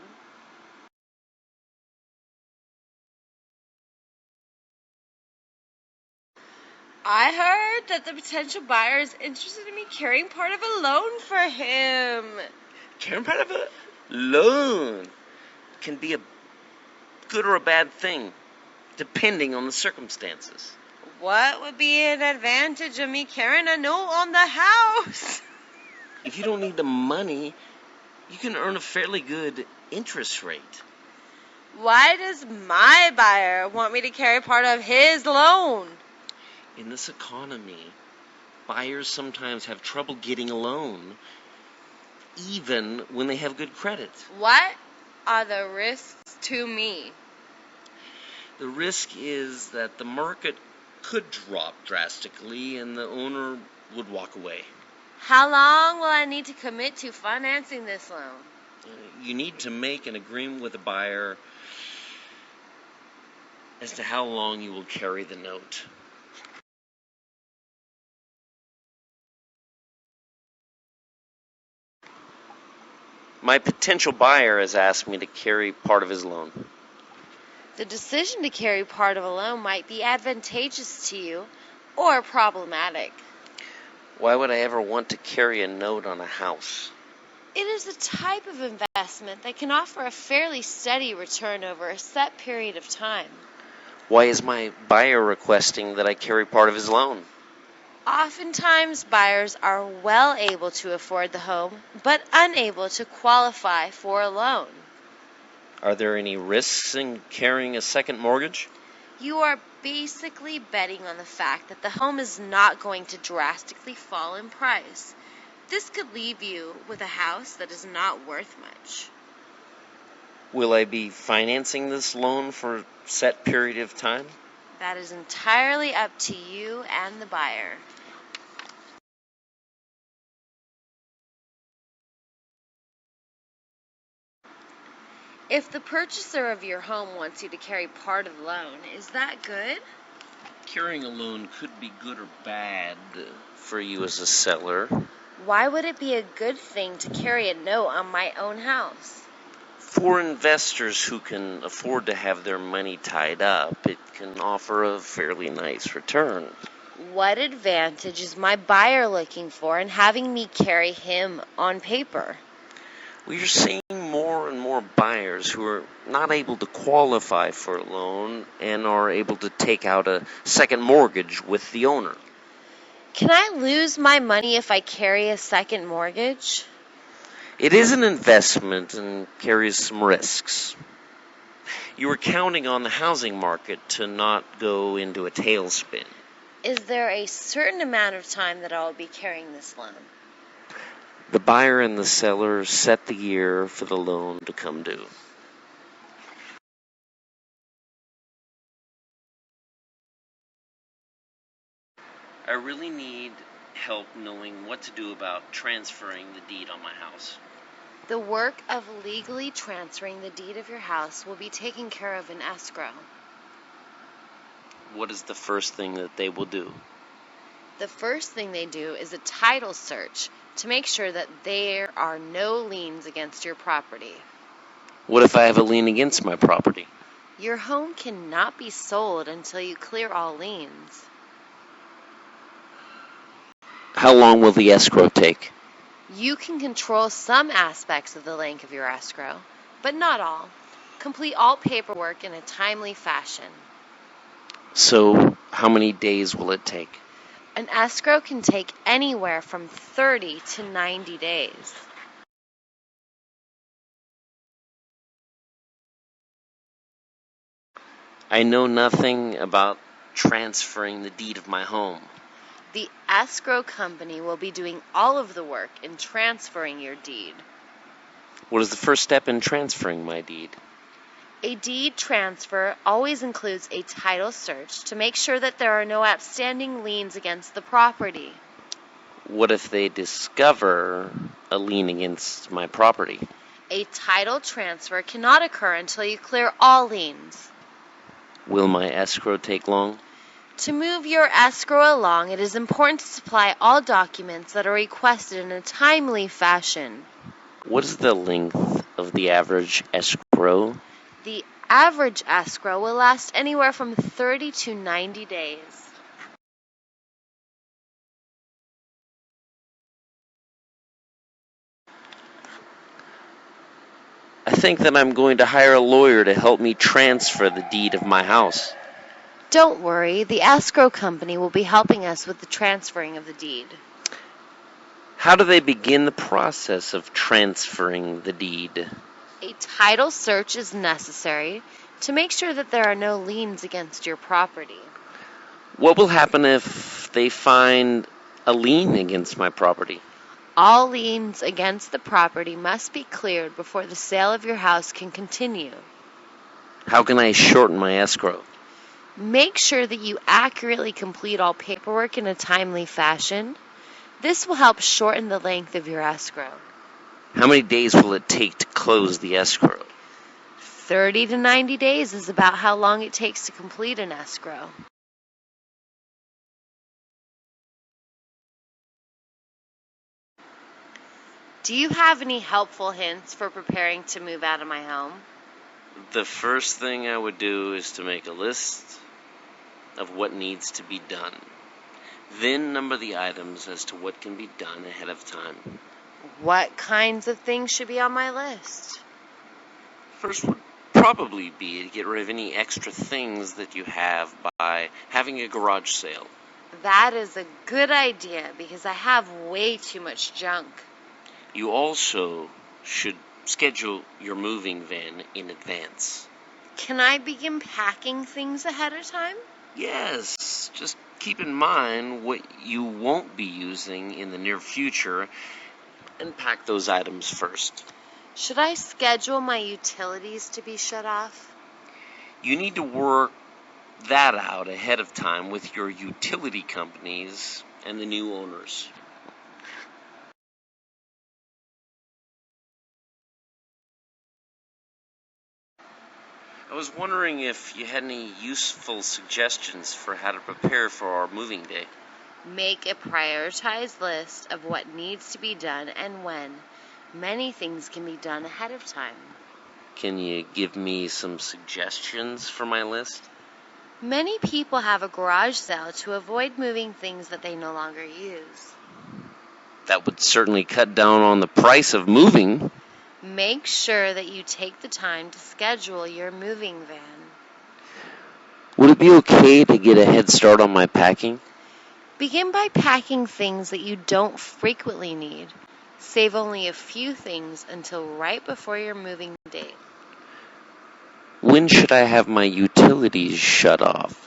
I heard that the potential buyer is interested in me carrying part of a loan for him. Carrying part of a loan can be a good or a bad thing, depending on the circumstances. What would be an advantage of me carrying a note on the house? If you don't need the money, you can earn a fairly good interest rate. Why does my buyer want me to carry part of his loan? In this economy, buyers sometimes have trouble getting a loan, even when they have good credit. What are the risks to me? The risk is that the market could drop drastically and the owner would walk away. How long will I need to commit to financing this loan? You need to make an agreement with the buyer as to how long you will carry the note. My potential buyer has asked me to carry part of his loan. The decision to carry part of a loan might be advantageous to you or problematic. Why would I ever want to carry a note on a house? It is a type of investment that can offer a fairly steady return over a set period of time. Why is my buyer requesting that I carry part of his loan? Oftentimes, buyers are well able to afford the home, but unable to qualify for a loan. Are there any risks in carrying a second mortgage? You are basically betting on the fact that the home is not going to drastically fall in price. This could leave you with a house that is not worth much. Will I be financing this loan for a set period of time? That is entirely up to you and the buyer. If the purchaser of your home wants you to carry part of the loan, is that good? Carrying a loan could be good or bad for you as a seller. Why would it be a good thing to carry a note on my own house? For investors who can afford to have their money tied up, it can offer a fairly nice return. What advantage is my buyer looking for in having me carry him on paper? We are seeing more and more buyers who are not able to qualify for a loan and are able to take out a second mortgage with the owner. Can I lose my money if I carry a second mortgage? It is an investment and carries some risks. You are counting on the housing market to not go into a tailspin. Is there a certain amount of time that I will be carrying this loan? The buyer and the seller set the year for the loan to come due. I really need help knowing what to do about transferring the deed on my house. The work of legally transferring the deed of your house will be taken care of in escrow. What is the first thing that they will do? The first thing they do is a title search to make sure that there are no liens against your property. What if I have a lien against my property? Your home cannot be sold until you clear all liens. How long will the escrow take? You can control some aspects of the length of your escrow, but not all. Complete all paperwork in a timely fashion. So, how many days will it take? An escrow can take anywhere from 30 to 90 days. I know nothing about transferring the deed of my home. The escrow company will be doing all of the work in transferring your deed. What is the first step in transferring my deed? A deed transfer always includes a title search to make sure that there are no outstanding liens against the property. What if they discover a lien against my property? A title transfer cannot occur until you clear all liens. Will my escrow take long? To move your escrow along, it is important to supply all documents that are requested in a timely fashion. What is the length of the average escrow? The average escrow will last anywhere from 30 to 90 days. I think that I'm going to hire a lawyer to help me transfer the deed of my house. Don't worry, the escrow company will be helping us with the transferring of the deed. How do they begin the process of transferring the deed? A title search is necessary to make sure that there are no liens against your property. What will happen if they find a lien against my property? All liens against the property must be cleared before the sale of your house can continue. How can I shorten my escrow? Make sure that you accurately complete all paperwork in a timely fashion. This will help shorten the length of your escrow. How many days will it take to close the escrow? 30 to 90 days is about how long it takes to complete an escrow. Do you have any helpful hints for preparing to move out of my home? The first thing I would do is to make a list of what needs to be done. Then number the items as to what can be done ahead of time. What kinds of things should be on my list? First would probably be to get rid of any extra things that you have by having a garage sale. That is a good idea because I have way too much junk. You also should schedule your moving van in advance. Can I begin packing things ahead of time? Yes, just keep in mind what you won't be using in the near future and pack those items first. Should I schedule my utilities to be shut off? You need to work that out ahead of time with your utility companies and the new owners. I was wondering if you had any useful suggestions for how to prepare for our moving day. Make a prioritized list of what needs to be done and when. Many things can be done ahead of time. Can you give me some suggestions for my list? Many people have a garage sale to avoid moving things that they no longer use. That would certainly cut down on the price of moving. Make sure that you take the time to schedule your moving van. Would it be okay to get a head start on my packing? Begin by packing things that you don't frequently need. Save only a few things until right before your moving date. When should I have my utilities shut off?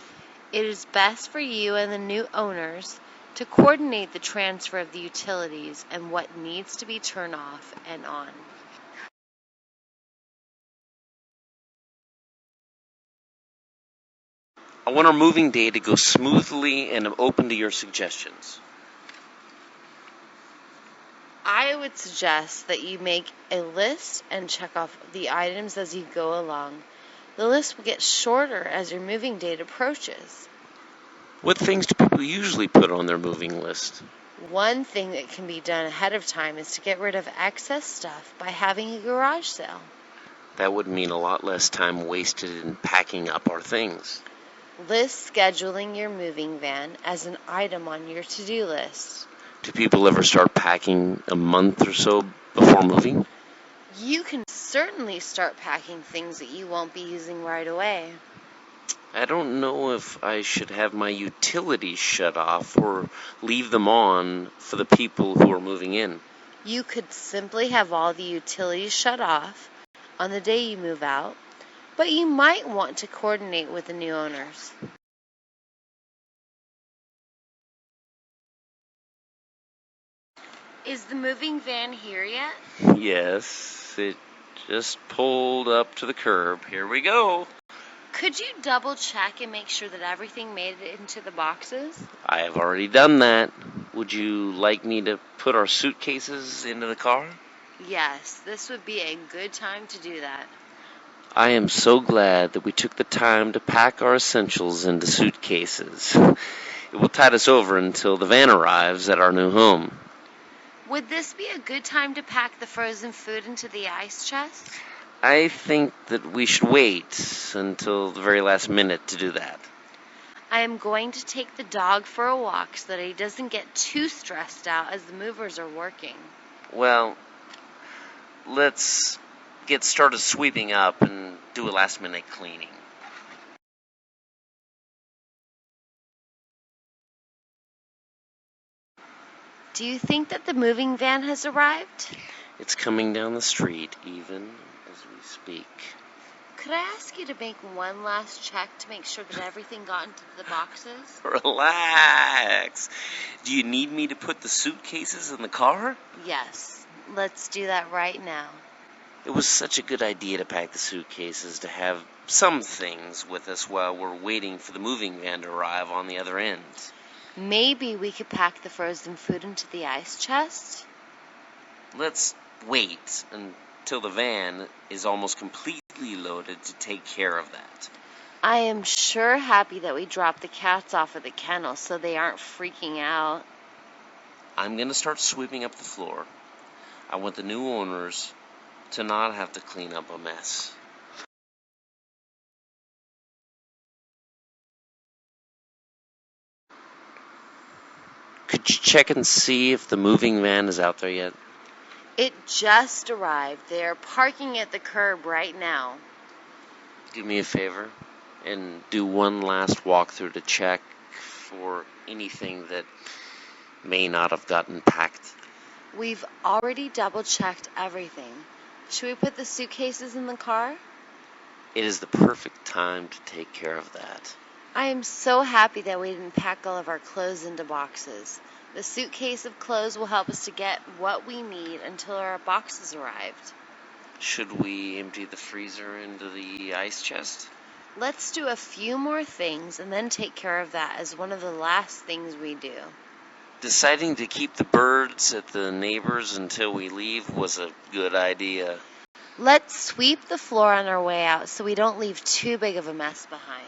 It is best for you and the new owners to coordinate the transfer of the utilities and what needs to be turned off and on. I want our moving day to go smoothly, and I'm open to your suggestions. I would suggest that you make a list and check off the items as you go along. The list will get shorter as your moving date approaches. What things do people usually put on their moving list? One thing that can be done ahead of time is to get rid of excess stuff by having a garage sale. That would mean a lot less time wasted in packing up our things. List scheduling your moving van as an item on your to-do list. Do people ever start packing a month or so before moving? You can certainly start packing things that you won't be using right away. I don't know if I should have my utilities shut off or leave them on for the people who are moving in. You could simply have all the utilities shut off on the day you move out, but you might want to coordinate with the new owners. Is the moving van here yet? Yes, it just pulled up to the curb. Here we go. Could you double check and make sure that everything made it into the boxes? I have already done that. Would you like me to put our suitcases into the car? Yes, this would be a good time to do that. I am so glad that we took the time to pack our essentials into suitcases. It will tide us over until the van arrives at our new home. Would this be a good time to pack the frozen food into the ice chest? I think that we should wait until the very last minute to do that. I am going to take the dog for a walk so that he doesn't get too stressed out as the movers are working. Well, let's get started sweeping up and do a last-minute cleaning. Do you think that the moving van has arrived? It's coming down the street, even as we speak. Could I ask you to make one last check to make sure that everything got into the boxes? Relax. Do you need me to put the suitcases in the car? Yes, let's do that right now. It was such a good idea to pack the suitcases to have some things with us while we're waiting for the moving van to arrive on the other end. Maybe we could pack the frozen food into the ice chest? Let's wait until the van is almost completely loaded to take care of that. I am sure happy that we dropped the cats off at the kennel so they aren't freaking out. I'm going to start sweeping up the floor. I want the new owners to not have to clean up a mess. Could you check and see if the moving van is out there yet? It just arrived. They are parking at the curb right now. Do me a favor and do one last walkthrough to check for anything that may not have gotten packed. We've already double-checked everything. Should we put the suitcases in the car? It is the perfect time to take care of that. I am so happy that we didn't pack all of our clothes into boxes. The suitcase of clothes will help us to get what we need until our boxes arrived. Should we empty the freezer into the ice chest? Let's do a few more things and then take care of that as one of the last things we do. Deciding to keep the birds at the neighbors until we leave was a good idea. Let's sweep the floor on our way out so we don't leave too big of a mess behind.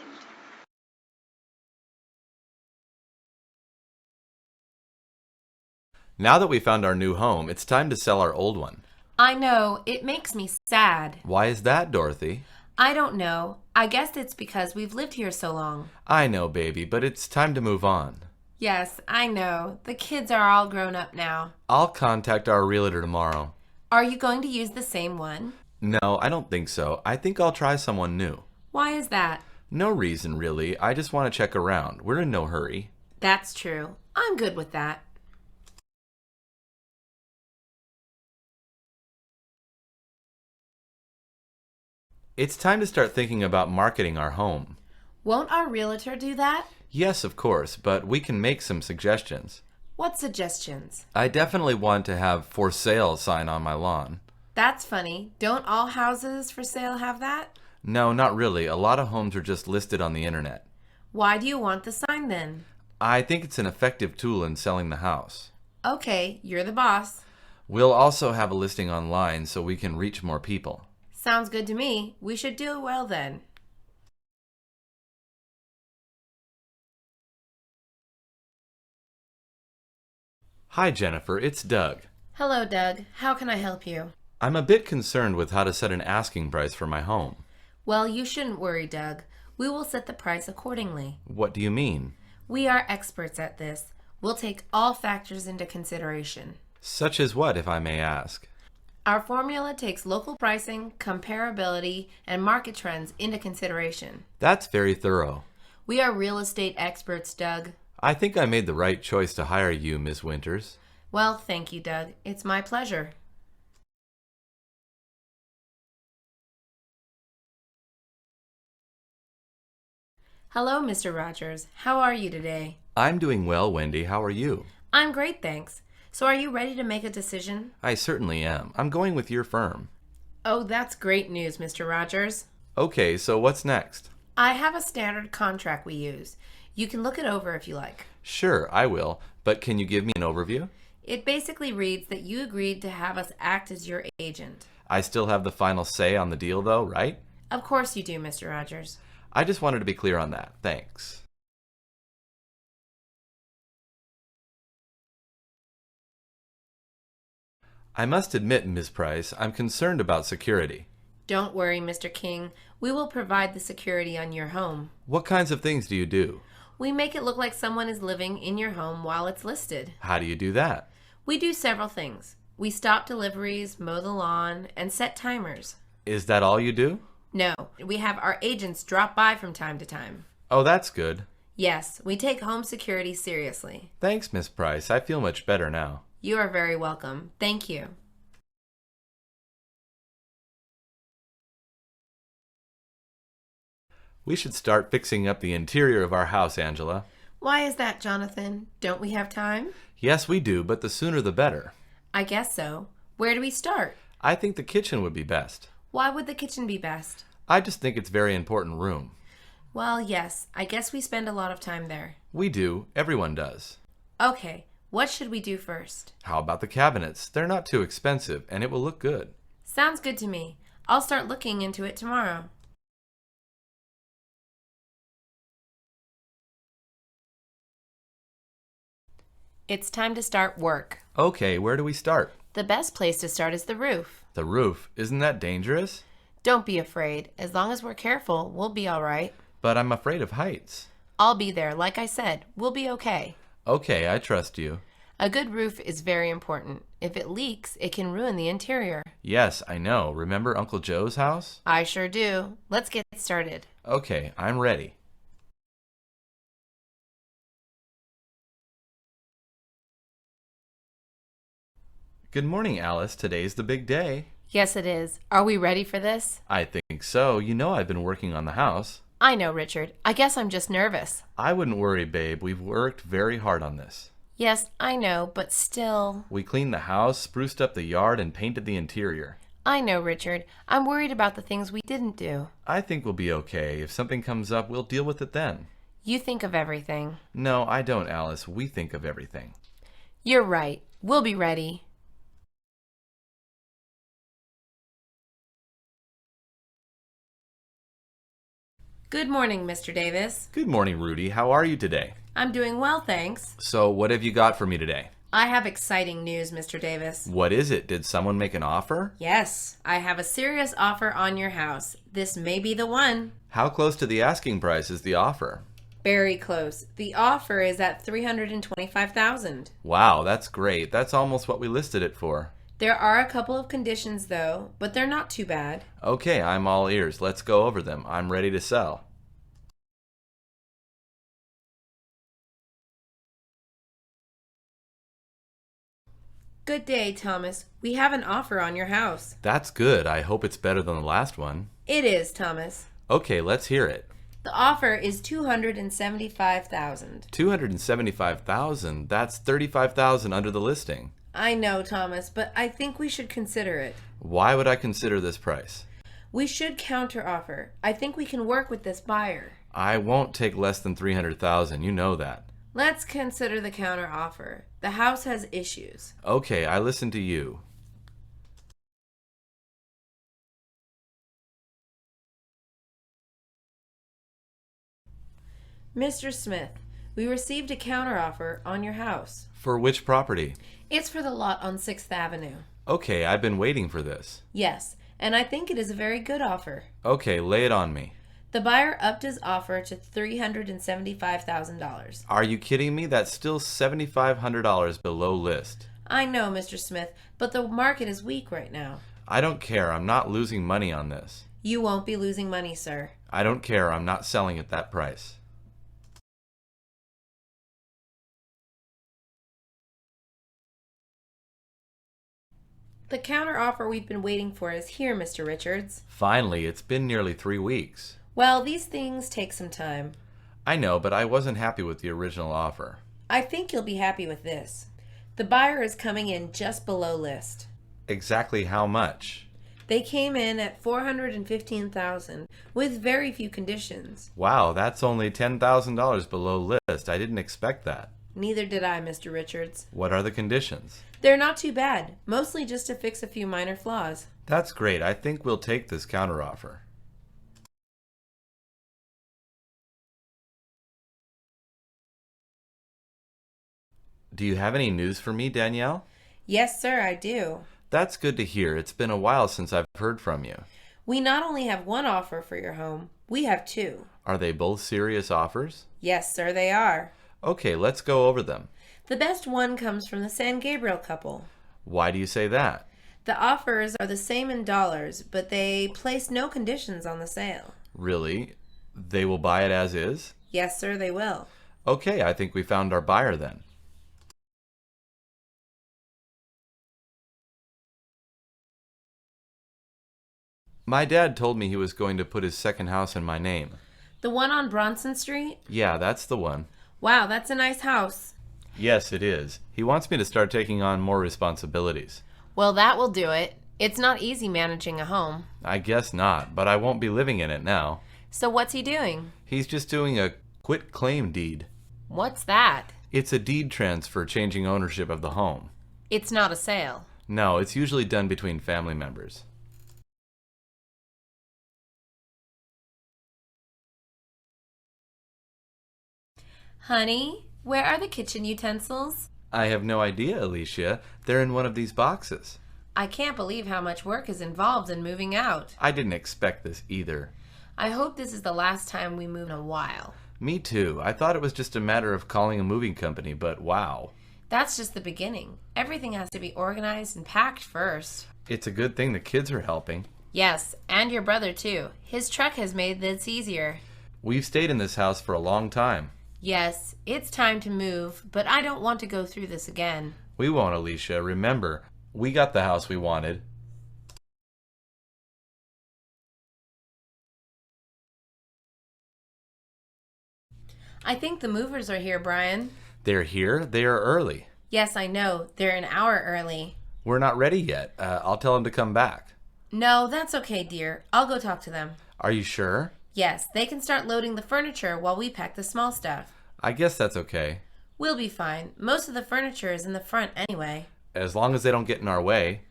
Now that we found our new home, it's time to sell our old one. I know, it makes me sad. Why is that, Dorothy? I don't know. I guess it's because we've lived here so long. I know, baby, but it's time to move on. Yes, I know. The kids are all grown up now. I'll contact our realtor tomorrow. Are you going to use the same one? No, I don't think so. I think I'll try someone new. Why is that? No reason, really. I just want to check around. We're in no hurry. That's true. I'm good with that. It's time to start thinking about marketing our home. Won't our realtor do that? Yes, of course, but we can make some suggestions. What suggestions? I definitely want to have "for sale" sign on my lawn. That's funny. Don't all houses for sale have that? No, not really. A lot of homes are just listed on the internet. Why do you want the sign then? I think it's an effective tool in selling the house. Okay, you're the boss. We'll also have a listing online so we can reach more people. Sounds good to me. We should do well then. Hi, Jennifer. It's Doug. Hello, Doug. How can I help you? I'm a bit concerned with how to set an asking price for my home. Well, you shouldn't worry, Doug. We will set the price accordingly. What do you mean? We are experts at this. We'll take all factors into consideration. Such as what, if I may ask? Our formula takes local pricing, comparability, and market trends into consideration. That's very thorough. We are real estate experts, Doug. I think I made the right choice to hire you, Miss Winters. Well, thank you, Doug. It's my pleasure. Hello, Mr. Rogers. How are you today? I'm doing well, Wendy. How are you? I'm great, thanks. So are you ready to make a decision? I certainly am. I'm going with your firm. Oh, that's great news, Mr. Rogers. Okay, so what's next? I have a standard contract we use. You can look it over if you like. Sure, I will. But can you give me an overview? It basically reads that you agreed to have us act as your agent. I still have the final say on the deal, though, right? Of course you do, Mr. Rogers. I just wanted to be clear on that. Thanks. I must admit, Ms. Price, I'm concerned about security. Don't worry, Mr. King. We will provide the security on your home. What kinds of things do you do? We make it look like someone is living in your home while it's listed. How do you do that? We do several things. We stop deliveries, mow the lawn, and set timers. Is that all you do? No, we have our agents drop by from time to time. Oh, that's good. Yes, we take home security seriously. Thanks, Miss Price. I feel much better now. You are very welcome. Thank you. We should start fixing up the interior of our house, Angela. Why is that, Jonathan? Don't we have time? Yes, we do, but the sooner the better. I guess so. Where do we start? I think the kitchen would be best. Why would the kitchen be best? I just think it's a very important room. Well, yes, I guess we spend a lot of time there. We do. Everyone does. Okay, what should we do first? How about the cabinets? They're not too expensive, and it will look good. Sounds good to me. I'll start looking into it tomorrow. It's time to start work. Okay, where do we start? The best place to start is the roof. The roof. Isn't that dangerous? Don't be afraid. As long as we're careful, we'll be all right. But I'm afraid of heights. I'll be there. Like I said, we'll be okay. Okay, I trust you. A good roof is very important. If it leaks, it can ruin the interior. Yes, I know. Remember Uncle Joe's house? I sure do. Let's get started. Okay, I'm ready. Good morning, Alice. Today's the big day. Yes, it is. Are we ready for this? I think so. You know I've been working on the house. I know, Richard. I guess I'm just nervous. I wouldn't worry, babe. We've worked very hard on this. Yes, I know, but still. We cleaned the house, spruced up the yard, and painted the interior. I know, Richard. I'm worried about the things we didn't do. I think we'll be okay. If something comes up, we'll deal with it then. You think of everything. No, I don't, Alice. We think of everything. You're right. We'll be ready. Good morning, Mr. Davis. Good morning, Rudy. How are you today? I'm doing well, thanks. So, what have you got for me today? I have exciting news, Mr. Davis. What is it? Did someone make an offer? Yes, I have a serious offer on your house. This may be the one. How close to the asking price is the offer? Very close. The offer is at $325,000. Wow, that's great. That's almost what we listed it for. There are a couple of conditions, though, but they're not too bad. Okay, I'm all ears. Let's go over them. I'm ready to sell. Good day, Thomas. We have an offer on your house. That's good. I hope it's better than the last one. It is, Thomas. Okay, let's hear it. The offer is $275,000. $275,000? That's $35,000 under the listing. I know, Thomas, but I think we should consider it. Why would I consider this price? We should counteroffer. I think we can work with this buyer. I won't take less than $300,000. You know that. Let's consider the counteroffer. The house has issues. Okay, I listen to you. Mr. Smith, we received a counteroffer on your house. For which property? It's for the lot on 6th Avenue. Okay, I've been waiting for this. Yes, and I think it is a very good offer. Okay, lay it on me. The buyer upped his offer to $375,000. Are you kidding me? That's still $7,500 below list. I know, Mr. Smith, but the market is weak right now. I don't care. I'm not losing money on this. You won't be losing money, sir. I don't care. I'm not selling at that price. The counteroffer we've been waiting for is here, Mr. Richards. Finally, it's been nearly 3 weeks. Well, these things take some time. I know, but I wasn't happy with the original offer. I think you'll be happy with this. The buyer is coming in just below list. Exactly how much? They came in at $415,000 with very few conditions. Wow, that's only $10,000 below list. I didn't expect that. Neither did I, Mr. Richards. What are the conditions? They're not too bad, mostly just to fix a few minor flaws. That's great. I think we'll take this counteroffer. Do you have any news for me, Danielle? Yes, sir, I do. That's good to hear. It's been a while since I've heard from you. We not only have one offer for your home, we have two. Are they both serious offers? Yes, sir, they are. Okay, let's go over them. The best one comes from the San Gabriel couple. Why do you say that? The offers are the same in dollars, but they place no conditions on the sale. Really? They will buy it as is? Yes, sir, they will. Okay, I think we found our buyer then. My dad told me he was going to put his second house in my name. The one on Bronson Street? Yeah, that's the one. Wow, that's a nice house. Yes, it is. He wants me to start taking on more responsibilities. Well, that will do it. It's not easy managing a home. I guess not, but I won't be living in it now. So what's he doing? He's just doing a quit claim deed. What's that? It's a deed transfer changing ownership of the home. It's not a sale. No, it's usually done between family members. Honey, where are the kitchen utensils? I have no idea, Alicia. They're in one of these boxes. I can't believe how much work is involved in moving out. I didn't expect this either. I hope this is the last time we move in a while. Me too. I thought it was just a matter of calling a moving company, but wow. That's just the beginning. Everything has to be organized and packed first. It's a good thing the kids are helping. Yes, and your brother too. His truck has made this easier. We've stayed in this house for a long time. Yes, it's time to move, but I don't want to go through this again. We won't, Alicia. Remember, we got the house we wanted. I think the movers are here, Brian. They're here. They are early. Yes, I know. They're an hour early. We're not ready yet. I'll tell them to come back. No, that's okay, dear. I'll go talk to them. Are you sure? Yes, they can start loading the furniture while we pack the small stuff. I guess that's okay. We'll be fine. Most of the furniture is in the front anyway. As long as they don't get in our way.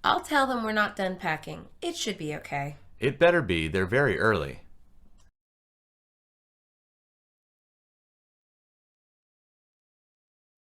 I'll tell them we're not done packing. It should be okay. It better be. They're very early.